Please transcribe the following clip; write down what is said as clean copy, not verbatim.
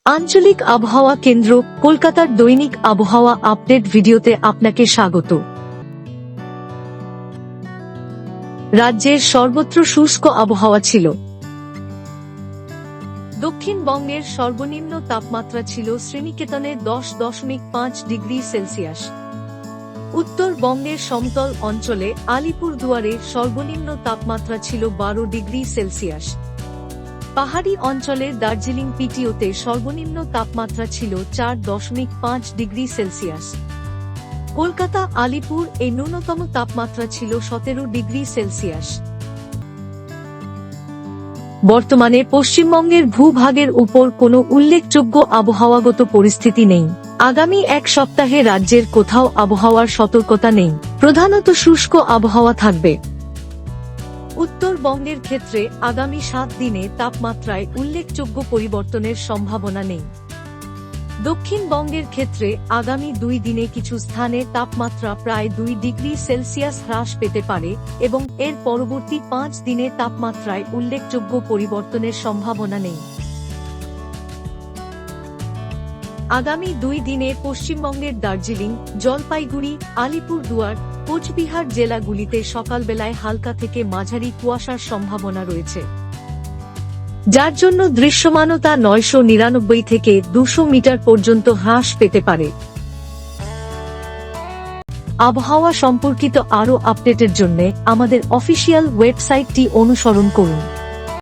আঞ্চলিক আবহাওয়া কেন্দ্র কলকাতার দৈনিক আবহাওয়া আপডেট ভিডিওতে আপনাকে স্বাগত। রাজ্যের সর্বত্র শুষ্ক আবহাওয়া ছিল। দক্ষিণবঙ্গের সর্বনিম্ন তাপমাত্রা ছিল শ্রীনিকেতনে 10.5 ডিগ্রি সেলসিয়াস। উত্তরবঙ্গের সমতল অঞ্চলে আলিপুরদুয়ারে সর্বনিম্ন তাপমাত্রা ছিল 12 ডিগ্রি সেলসিয়াস। পাহাড়ি অঞ্চলের দার্জিলিং পিটিওতে সর্বনিম্ন তাপমাত্রা ছিল 4.5 ডিগ্রি সেলসিয়াস। কলকাতা আলিপুর এ ন্যূনতম তাপমাত্রা ছিল 17 ডিগ্রি সেলসিয়াস। বর্তমানে পশ্চিমবঙ্গের ভূভাগের উপর কোনো উল্লেখযোগ্য আবহাওয়াগত পরিস্থিতি নেই। আগামী এক সপ্তাহে রাজ্যের কোথাও আবহাওয়ার সতর্কতা নেই। প্রধানত শুষ্ক আবহাওয়া থাকবে। উত্তরবঙ্গের ক্ষেত্রে আগামী 7 দিনে তাপমাত্রায় উল্লেখযোগ্য পরিবর্তনের সম্ভাবনা নেই। দক্ষিণবঙ্গের ক্ষেত্রে আগামী 2 দিনে কিছু স্থানে তাপমাত্রা প্রায় 2 ডিগ্রি সেলসিয়াস হ্রাস পেতে পারে এবং এর পরবর্তী 5 দিনে তাপমাত্রায় উল্লেখযোগ্য পরিবর্তনের সম্ভাবনা নেই। আগামী 2 দিনে পশ্চিমবঙ্গের দার্জিলিং, জলপাইগুড়ি, আলিপুরদুয়ার, কোচবিহার জেলাগুলিতে সকালবেলায় হালকা থেকে মাঝারি কুয়াশার সম্ভাবনা রয়েছে, যার জন্য দৃশ্যমানতা 999 থেকে 200 মিটার পর্যন্ত হ্রাস পেতে পারে। আবহাওয়া সম্পর্কিত আরও আপডেটের জন্য আমাদের অফিসিয়াল ওয়েবসাইটটি অনুসরণ করুন।